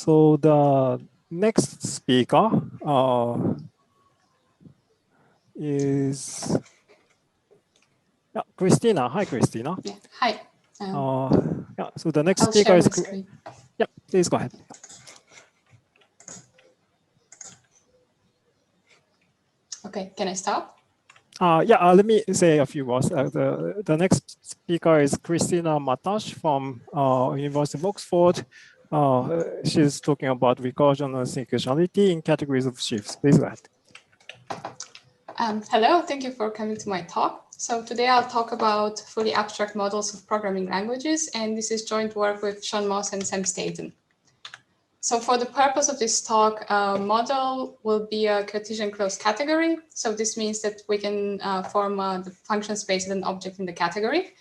So the next speaker is Cristina. Hi, Cristina. Yeah. Hi. Yeah. So the next I'll speaker share is. my screen. Yeah. Please go ahead. Okay. Can I stop? Yeah. Let me say a few words. The next speaker is Cristina Matache from University of Oxford. She's talking about recursion and sequentiality in categories of sheaves. Please go ahead. Hello, thank you for coming to my talk. So today I'll talk about fully abstract models of programming languages, and this is joint work with Sean Marz and Sam Staton. So for the purpose of this talk, a model will be a Cartesian closed category. So this means that we can form the function space as an object in the category.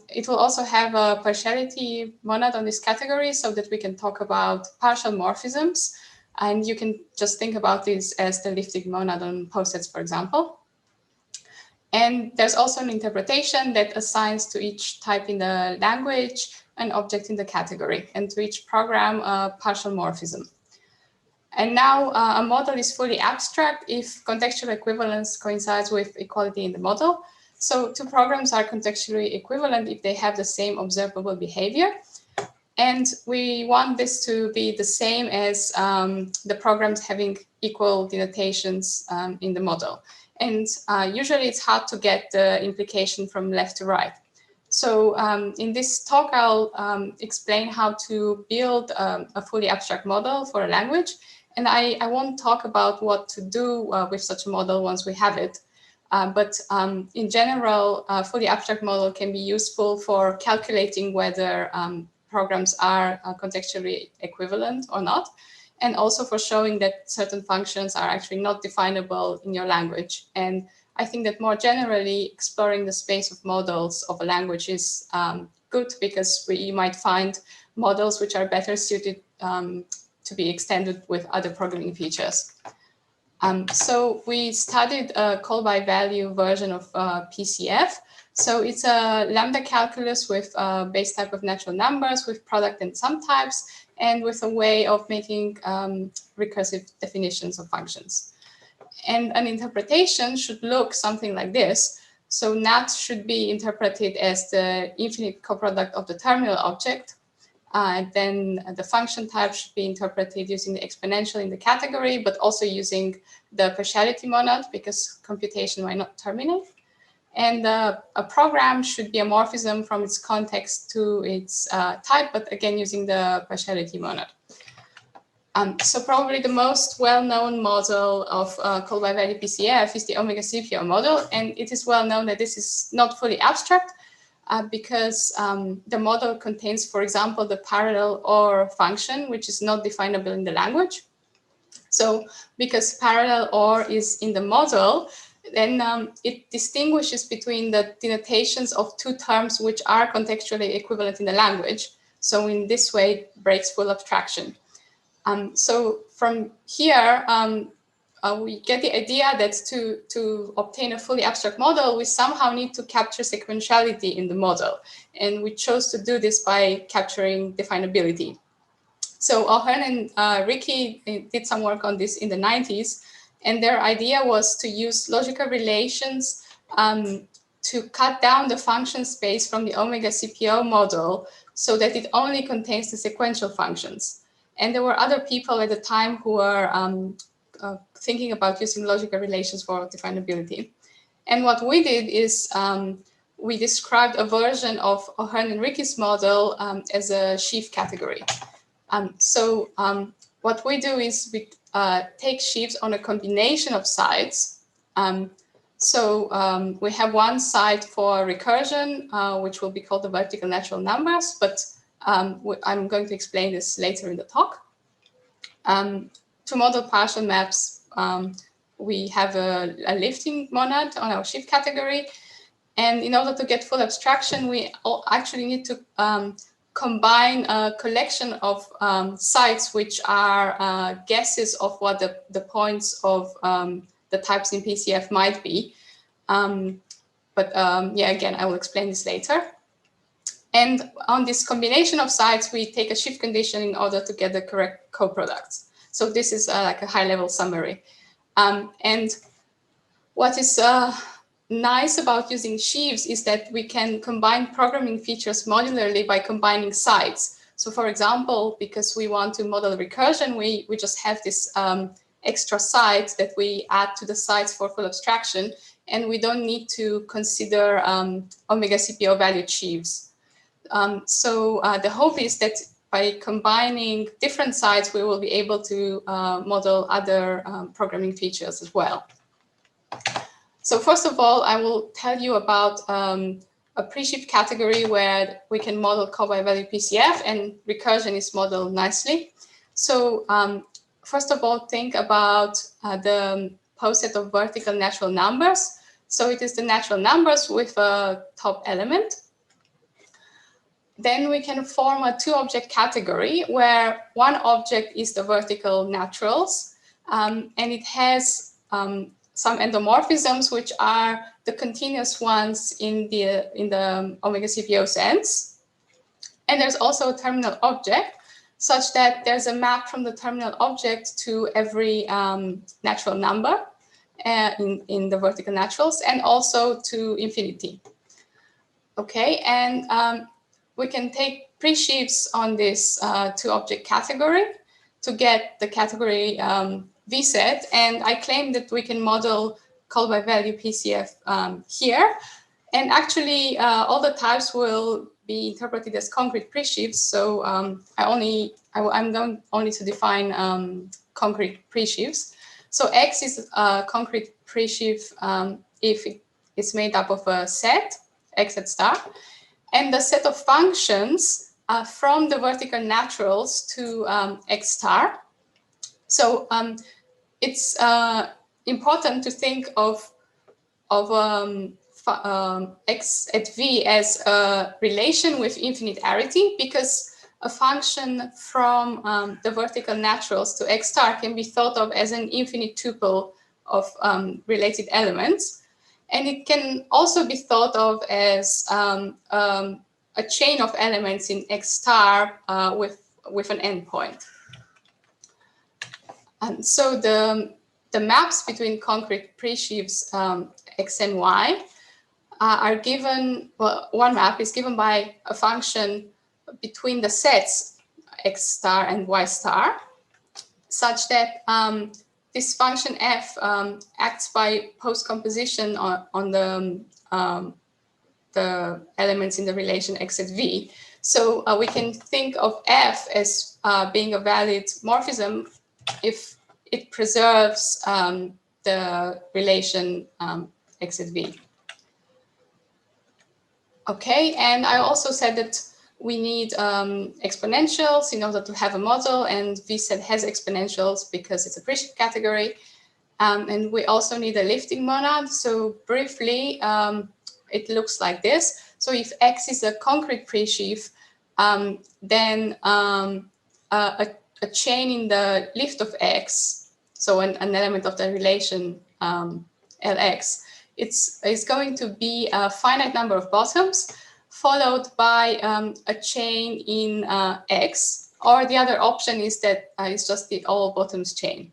It will also have a partiality monad on this category so that we can talk about partial morphisms. And you can just think about this as the lifting monad on posets, for example. And there's also an interpretation that assigns to each type in the language an object in the category, and to each program a partial morphism. And now a model is fully abstract if contextual equivalence coincides with equality in the model. So two programs are contextually equivalent if they have the same observable behavior. And we want this to be the same as the programs having equal denotations in the model. And usually it's hard to get the implication from left to right. So in this talk, I'll explain how to build a fully abstract model for a language. And I won't talk about what to do with such a model once we have it. But in general, a fully abstract model can be useful for calculating whether programs are contextually equivalent or not, and also for showing that certain functions are actually not definable in your language. And I think that more generally, exploring the space of models of a language is good, because we might find models which are better suited to be extended with other programming features. So we studied a call by value version of PCF. So it's a lambda calculus with a base type of natural numbers, with product and sum types, and with a way of making recursive definitions of functions. And an interpretation should look something like this. So NAT should be interpreted as the infinite coproduct of the terminal object. Then the function type should be interpreted using the exponential in the category, but also using the partiality monad, because computation might not terminate. And a program should be a morphism from its context to its type, but again, using the partiality monad. So probably the most well-known model of call by value PCF is the omega CPO model. And it is well known that this is not fully abstract because the model contains, for example, the parallel OR function, which is not definable in the language. So because parallel OR is in the model, then it distinguishes between the denotations of two terms which are contextually equivalent in the language. So in this way, it breaks full abstraction. So from here, we get the idea that to obtain a fully abstract model, we somehow need to capture sequentiality in the model. And we chose to do this by capturing definability. So O'Hearn and Riecke did some work on this in the 90s. And their idea was to use logical relations to cut down the function space from the omega CPO model so that it only contains the sequential functions. And there were other people at the time who were thinking about using logical relations for definability. And what we did is we described a version of O'Hearn and Riecke's model as a sheaf category. So what we do is we take sheaves on a combination of sites. So we have one site for recursion, which will be called the vertical natural numbers, but I'm going to explain this later in the talk. To model partial maps, we have a lifting monad on our sheaf category. And in order to get full abstraction, we actually need to combine a collection of sites which are guesses of what the points of the types in PCF might be. Yeah, again, I will explain this later. And on this combination of sites, we take a shift condition in order to get the correct co-products. So this is like a high-level summary. And what is nice about using Sheaves is that we can combine programming features modularly by combining sites. So for example, because we want to model recursion, we just have this extra site that we add to the sites for full abstraction, and we don't need to consider omega CPO valued sheaves. So the hope is that by combining different sites, we will be able to model other programming features as well. So first of all, I will tell you about a presheaves category where we can model call by value PCF, and recursion is modeled nicely. So first of all, think about the poset of vertical natural numbers. So it is the natural numbers with a top element. Then we can form a two-object category where one object is the vertical naturals, and it has some endomorphisms, which are the continuous ones in the omega CPO sense. And there's also a terminal object, such that there's a map from the terminal object to every natural number in the vertical naturals, and also to infinity. Okay, and we can take presheaves on this two-object category to get the category vset, and I claim that we can model call by value PCF here. And actually, all the types will be interpreted as concrete presheaves. So I'm going only to define concrete presheaves. So X is a concrete presheaf if it's made up of a set, X at star, and the set of functions from the vertical naturals to X star. So it's important to think of X at V as a relation with infinite arity, because a function from the vertical naturals to X star can be thought of as an infinite tuple of related elements. And it can also be thought of as a chain of elements in X star with an endpoint. And so the maps between concrete presheaves X and Y are given, well, one map is given by a function between the sets X star and Y star, such that this function f acts by post-composition on the elements in the relation X at V. So we can think of f as being a valid morphism if it preserves the relation X at V. Okay, and I also said that we need exponentials in order to have a model, and vset has exponentials because it's a presheaf category. And we also need a lifting monad. So briefly, it looks like this. So if X is a concrete presheaf, then a chain in the lift of X, so an element of the relation Lx, it's going to be a finite number of bottoms followed by a chain in X, or the other option is that it's just the all bottoms chain.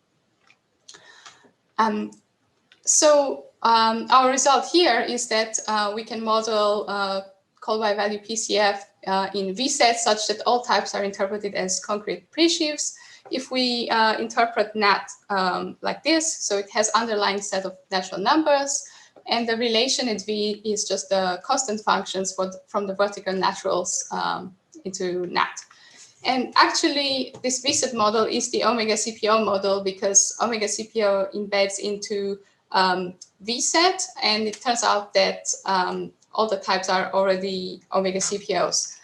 So our result here is that we can model call by value PCF in vset such that all types are interpreted as concrete presheaves. If we interpret NAT like this, so it has underlying set of natural numbers, and the relation at V is just the constant functions from the vertical naturals into NAT. And actually, this vset model is the omega CPO model because omega CPO embeds into vset, and it turns out that all the types are already omega CPOs.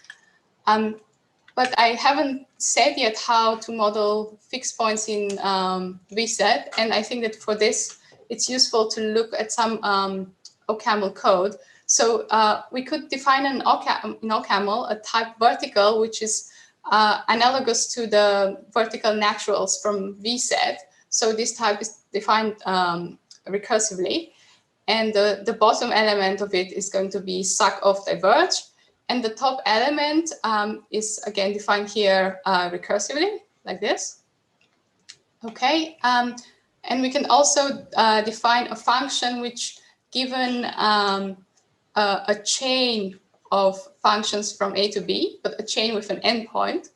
But I haven't said yet how to model fixed points in vset, and I think that for this, it's useful to look at some OCaml code. So we could define in OCaml a type vertical, which is analogous to the vertical naturals from vset. So this type is defined recursively, and the bottom element of it is going to be suck off diverge. And the top element is again defined here recursively, like this. Okay, and we can also define a function which, given a chain of functions from A to B, but a chain with an endpoint,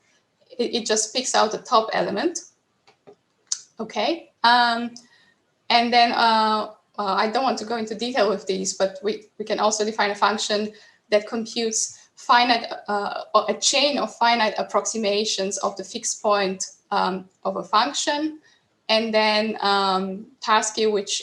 it just picks out the top element. Okay, and then I don't want to go into detail with these, but we can also define a function that computes finite a chain of finite approximations of the fixed point of a function, and then Tarski, which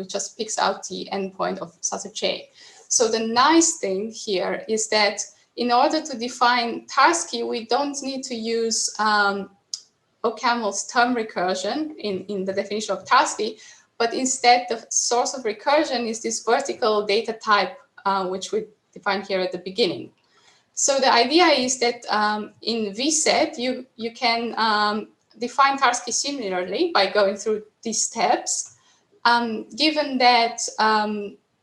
just picks out the endpoint of such a chain. So the nice thing here is that in order to define Tarski, we don't need to use OCaml's term recursion in the definition of Tarski, but instead the source of recursion is this vertical data type, which we define here at the beginning. So the idea is that in vset, you can define Tarski similarly by going through these steps, given that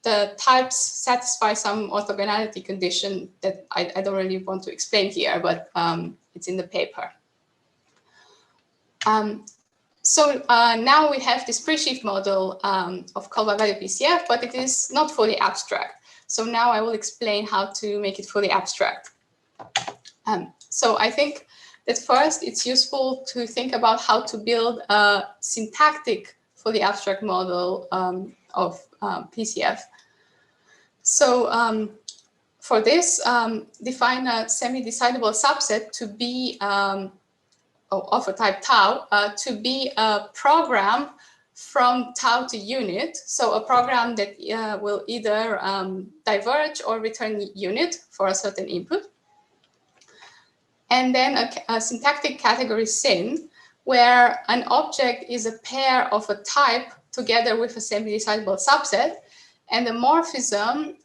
the types satisfy some orthogonality condition that I don't really want to explain here, but it's in the paper. So now we have this presheaves model of call by value PCF, but it is not fully abstract. So now I will explain how to make it fully abstract. So I think that first it's useful to think about how to build a syntactic fully abstract model of PCF. So for this, define a semi-decidable subset to be of a type tau to be a program from tau to unit. So a program that will either diverge or return unit for a certain input. And then a syntactic category syn, where an object is a pair of a type together with a semi-decidable subset. And the morphism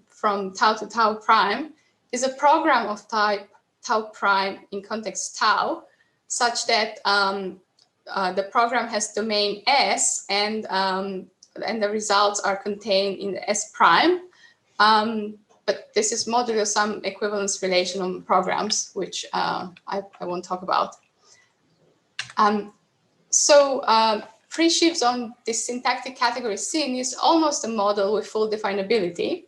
from tau to tau prime is a program of type tau prime in context tau, such that the program has domain S and the results are contained in S prime. But this is modular some equivalence relation on programs, which I won't talk about. So presheaves on this syntactic category syn is almost a model with full definability.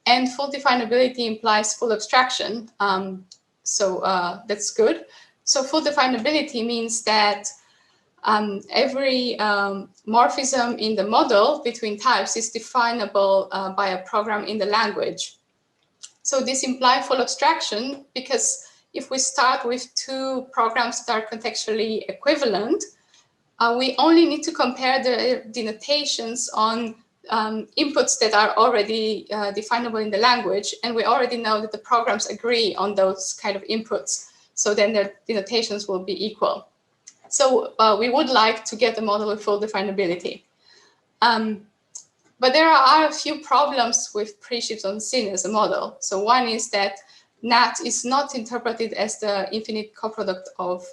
And full definability implies full abstraction. So that's good. So full definability means that every morphism in the model between types is definable by a program in the language. So this implies full abstraction because if we start with two programs that are contextually equivalent, we only need to compare the denotations on inputs that are already definable in the language, and we already know that the programs agree on those kind of inputs. So then their denotations will be equal. So we would like to get a model with full definability. But there are a few problems with presheaves on syn as a model. So one is that NAT is not interpreted as the infinite coproduct of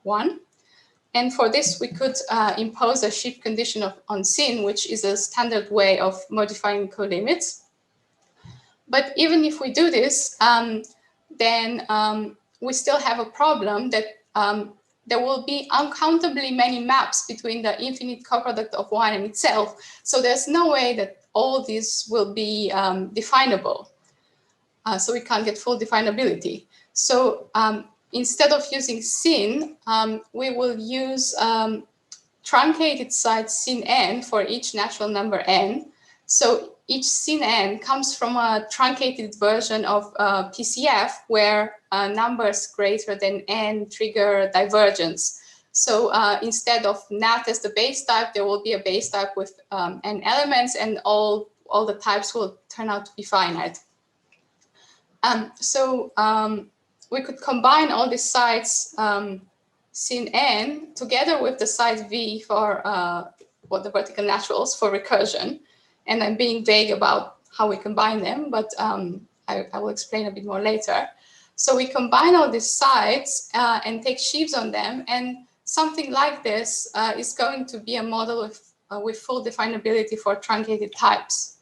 1. And for this, we could impose a shift condition on syn, which is a standard way of modifying colimits. But even if we do this, then we still have a problem that there will be uncountably many maps between the infinite coproduct of 1 and itself. So there's no way that all these will be definable. So we can't get full definability. So instead of using syn, we will use truncated site syn n for each natural number n. So each syn n comes from a truncated version of PCF where numbers greater than n trigger divergence. So instead of NAT as the base type, there will be a base type with n elements, and all the types will turn out to be finite. So we could combine all these sites syn n together with the site v for what the vertical naturals for recursion. And I'm being vague about how we combine them, but I will explain a bit more later. So we combine all these sites and take sheaves on them, and something like this is going to be a model with full definability for truncated types.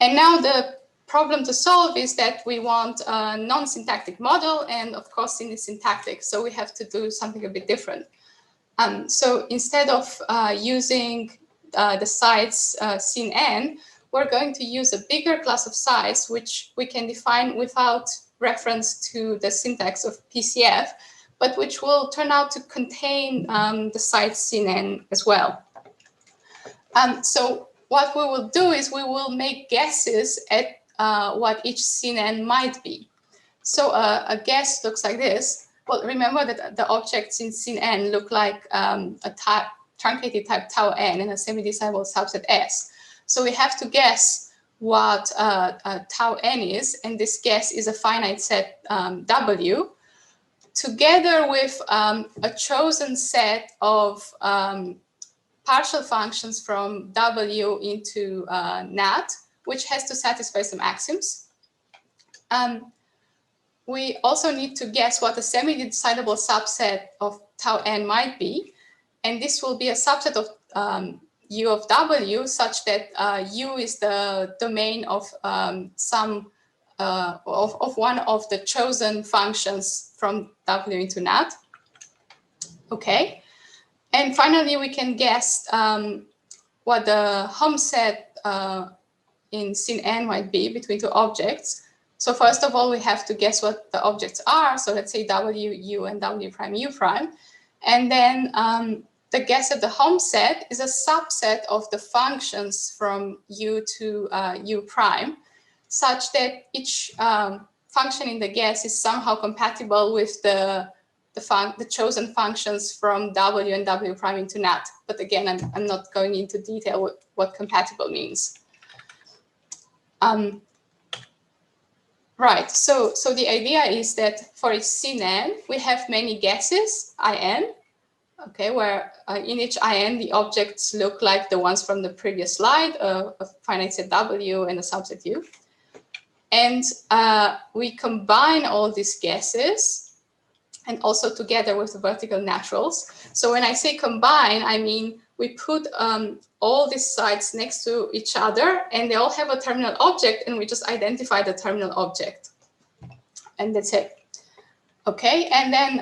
And now the problem to solve is that we want a non-syntactic model, and of course sin is syntactic, so we have to do something a bit different. So instead of using the size sin n, we're going to use a bigger class of size, which we can define without reference to the syntax of PCF, but which will turn out to contain the size sin n as well. So what we will do is we will make guesses at what each sin n might be. So a guess looks like this. Well, remember that the objects in sin n look like a truncated type tau n and a semi-decidable subset S. So we have to guess what tau n is, and this guess is a finite set W, together with a chosen set of partial functions from W into NAT, which has to satisfy some axioms. We also need to guess what a semi-decidable subset of tau n might be, and this will be a subset of U of W, such that U is the domain of of one of the chosen functions from W into NAT. Okay, and finally we can guess what the hom set in sin n might be between two objects. So first of all, we have to guess what the objects are. So let's say W, U, and W prime, U prime. And then the guess at the hom set is a subset of the functions from U to U prime, such that each function in the guess is somehow compatible with the chosen functions from W and W prime into NAT. But again, I'm not going into detail what compatible means. Right, so the idea is that for each sin n, we have many guesses, in, okay, where in each in, the objects look like the ones from the previous slide, a finite set W and a subset U. And we combine all these guesses and also together with the vertical naturals. So when I say combine, I mean we put all these sides next to each other, and they all have a terminal object, and we just identify the terminal object. And that's it. Okay, and then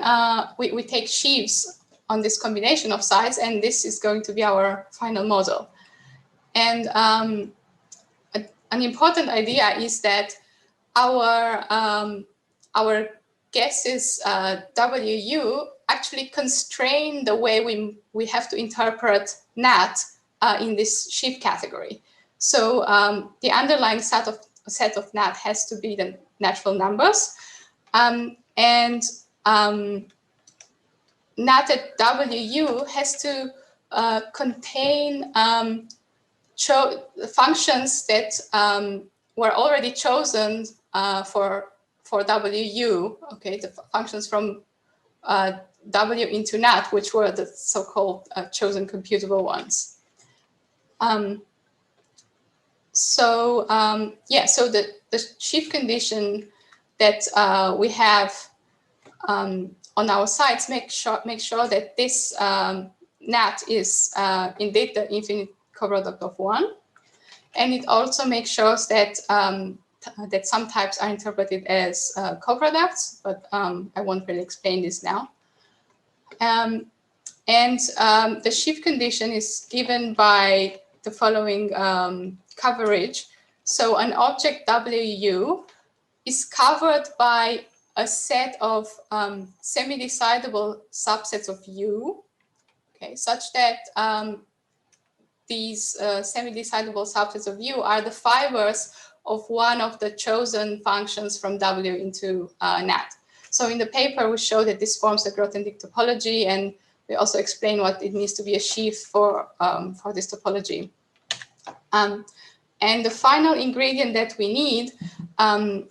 we take sheaves on this combination of sides, and this is going to be our final model. And an important idea is that our guesses WU actually constrain the way we have to interpret NAT in this sheaf category. So the underlying set of NAT has to be the natural numbers, and NAT at WU has to contain functions that were already chosen for WU, okay, the functions from W into NAT, which were the so-called chosen computable ones. So the sheaf condition that we have on our sides make sure that this NAT is indeed the infinite coproduct of 1, and it also makes sure that that some types are interpreted as coproducts, but I won't really explain this now. The sheaf condition is given by the following coverage. So an object WU is covered by a set of semi-decidable subsets of U, okay, such that these semi-decidable subsets of U are the fibers of one of the chosen functions from W into NAT. So in the paper, we show that this forms a Grothendieck topology, and we also explain what it means to be a sheaf for this topology. And the final ingredient that we need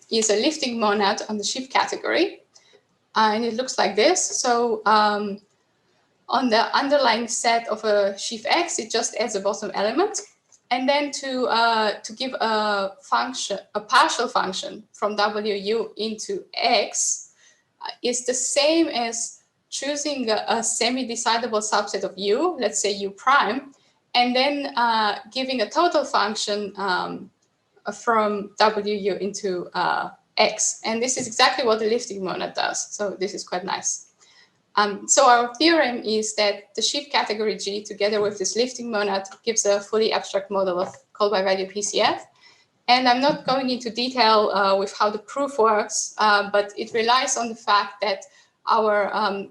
is a lifting monad on the sheaf category. And it looks like this. So on the underlying set of a sheaf X, it just adds a bottom element. And then to give a function, a partial function from WU into X is the same as choosing a semi-decidable subset of U, let's say U prime, and then giving a total function from WU into X. And this is exactly what the lifting monad does. So this is quite nice. So our theorem is that the sheaf category G together with this lifting monad gives a fully abstract model of call by value PCF. And I'm not going into detail with how the proof works, but it relies on the fact that our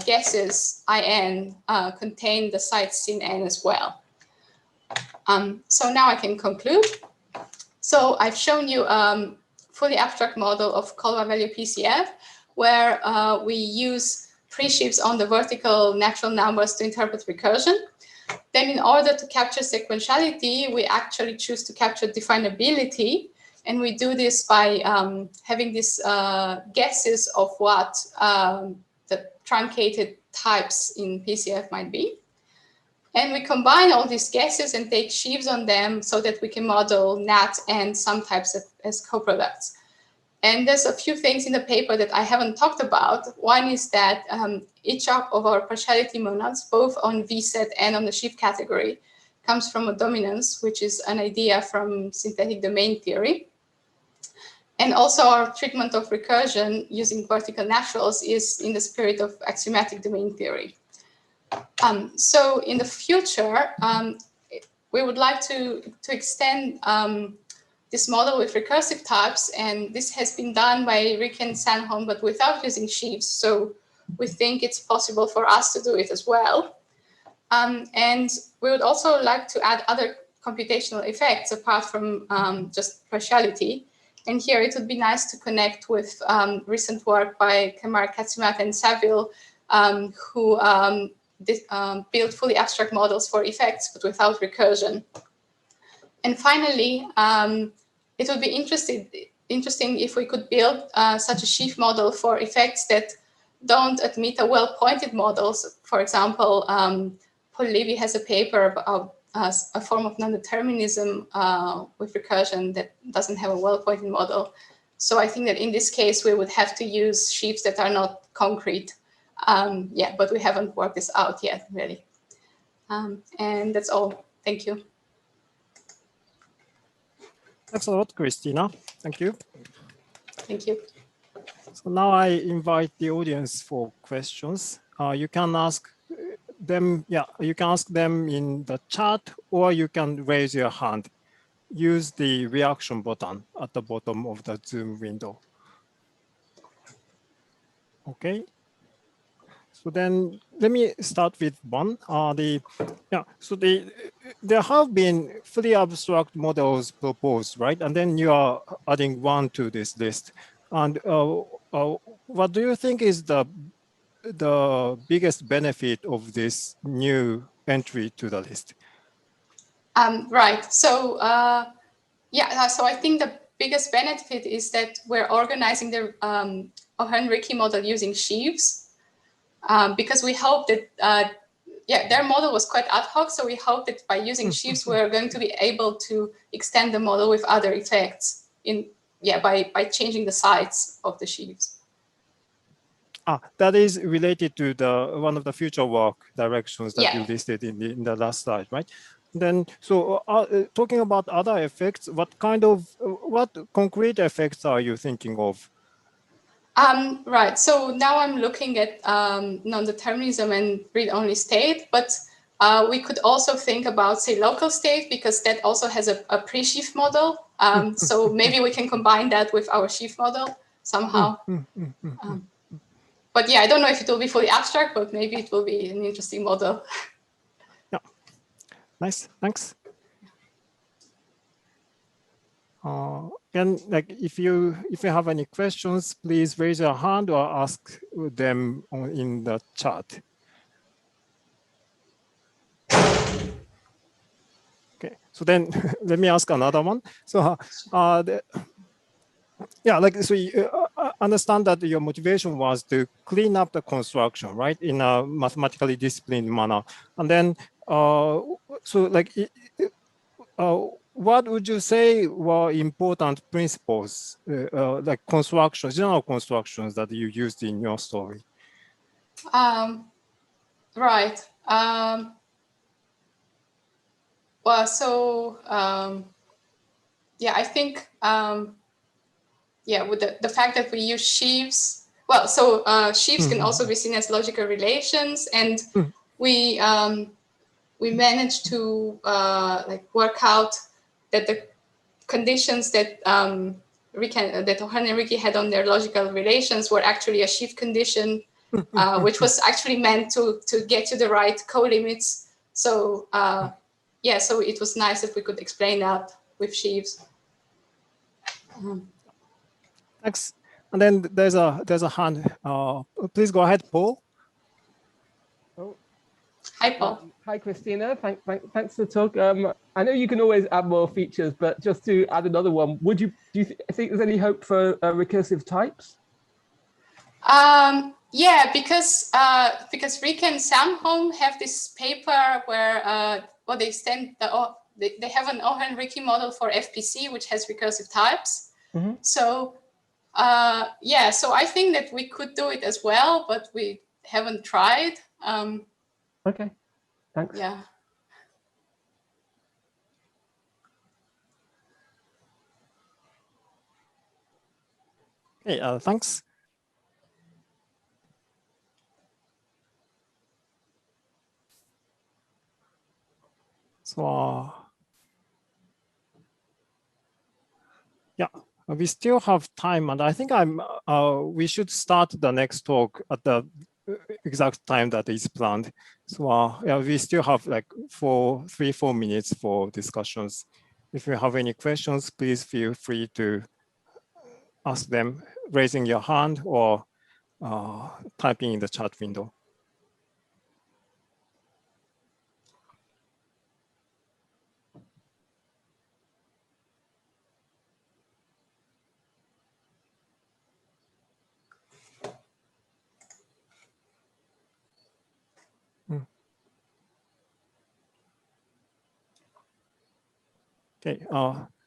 guesses IN contain the sites sin n as well. So now I can conclude. So I've shown you a fully abstract model of call by value PCF, where we use presheaves on the vertical natural numbers to interpret recursion. Then in order to capture sequentiality, we actually choose to capture definability. And we do this by having these guesses of what the truncated types in PCF might be. And we combine all these guesses and take sheaves on them so that we can model NAT and some types as coproducts. And there's a few things in the paper that I haven't talked about. One is that each of our partiality monads, both on vset and on the sheaf category, comes from a dominance, which is an idea from synthetic domain theory. And also our treatment of recursion using vertical naturals is in the spirit of axiomatic domain theory. So in the future, we would like to extend this model with recursive types, and this has been done by Riecke and Sandholm, but without using sheaves. So we think it's possible for us to do it as well. And we would also like to add other computational effects apart from just partiality. And here it would be nice to connect with recent work by Kamar Katsumat and Saville, who built fully abstract models for effects, but without recursion. And finally, it would be interesting if we could build such a sheaf model for effects that don't admit a well-pointed models. For example, Paul Levy has a paper about a form of non-determinism with recursion that doesn't have a well-pointed model. So I think that in this case, we would have to use sheaves that are not concrete. Yeah, but we haven't worked this out yet, really. And that's all. Thank you. Thanks a lot, Cristina. Thank you. Thank you. So now I invite the audience for questions. You can ask them, you can ask them in the chat, or you can raise your hand. Use the reaction button at the bottom of the Zoom window. Okay. So then let me start with one. There have been fully abstract models proposed, right? And then you are adding one to this list. And what do you think is the biggest benefit of this new entry to the list? Right. So so I think the biggest benefit is that we're organizing the Riecke model using sheaves. Because we hope that, their model was quite ad hoc. So we hope that by using sheaves, we're going to be able to extend the model with other effects by changing the size of the sheaves. That is related to one of the future work directions that you listed in the last slide, right? Then, so talking about other effects, what concrete effects are you thinking of? Right. So now I'm looking at non-determinism and read-only state, but we could also think about, say, local state, because that also has a pre-sheaf model. So maybe we can combine that with our sheaf model somehow. But yeah, I don't know if it will be fully abstract, but maybe it will be an interesting model. Yeah, nice, thanks. And like, if you have any questions, please raise your hand or ask them in the chat. Okay, so then let me ask another one. So, so you understand that your motivation was to clean up the construction, right, in a mathematically disciplined manner, and then what would you say were important principles, like constructions, general constructions that you used in your story? Right. Well, so yeah, I think, yeah, with the fact that we use sheaves, well, so sheaves can also be seen as logical relations, and we managed to like work out that the conditions that that O'Hearn and Riecke had on their logical relations were actually a sheaf condition, which was actually meant to get to the right co-limits. So yeah, so it was nice if we could explain that with sheaves. Thanks. And then there's a hand. Please go ahead, Paul. Oh. Hi, Paul. Hi, Cristina. Thanks for the talk. I know you can always add more features, but just to add another one, do you think there's any hope for recursive types? Yeah, because Riecke and Sandholm have this paper where well, they have an O'Hearn Riecke model for FPC, which has recursive types. So yeah, so I think that we could do it as well, but we haven't tried. Okay, thanks. Yeah. Okay, thanks. So yeah, we still have time, and I think we should start the next talk at the exact time that is planned. So yeah, we still have like 3-4 minutes for discussions. If you have any questions, please feel free to ask them, raising your hand or typing in the chat window. Okay,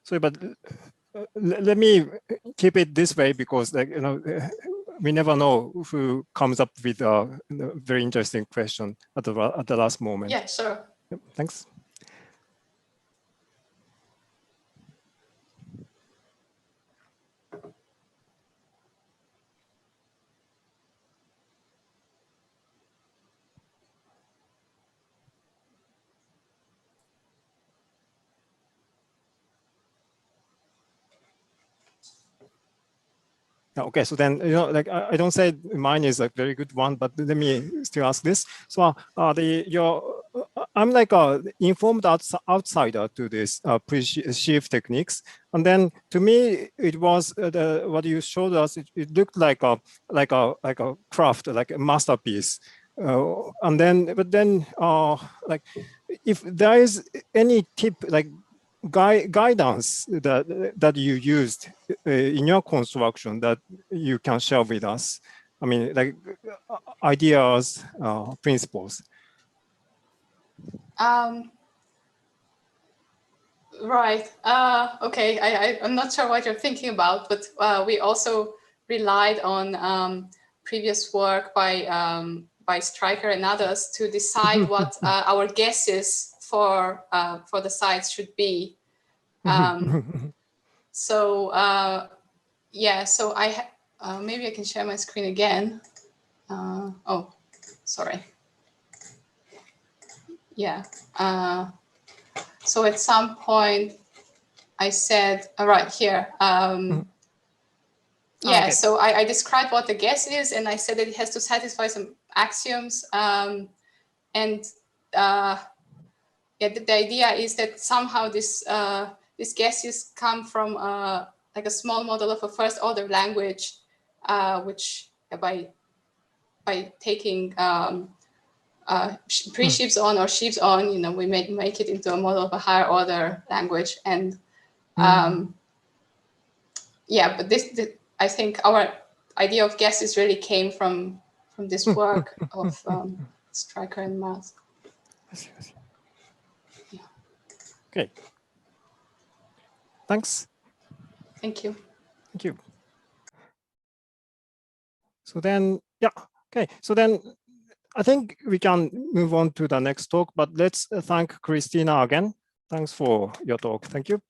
sorry, but let me keep it this way because, like, you know, we never know who comes up with a very interesting question at the last moment. Yeah, sure. Yep, thanks. Okay, so then, you know, like I don't say mine is a very good one, but let me still ask this. So I'm like a informed outsider to this pre-sheaf techniques, and then to me it was what you showed us. It looked like a craft, like a masterpiece. And then, but then, like, if there is any tip, like guidance that you used in your construction that you can share with us, I mean, like ideas, principles. Right. Okay. I'm not sure what you're thinking about, but we also relied on previous work by Streicher and others to decide what our guesses for the sites should be. So yeah. So maybe I can share my screen again. Oh, sorry. Yeah. So at some point, I said, right here, yeah, okay. So I described what the guess is, and I said that it has to satisfy some axioms. And yeah, the idea is that somehow these guesses come from like a small model of a first order language, which by taking pre-sheaves on or sheaves on, you know, we make it into a model of a higher order language. And yeah, but I think our idea of guesses really came from this work of Streicher and Marz. Yeah. Okay. Thanks. Thank you. Thank you. So then, yeah, okay. So then I think we can move on to the next talk, but let's thank Cristina again. Thanks for your talk. Thank you.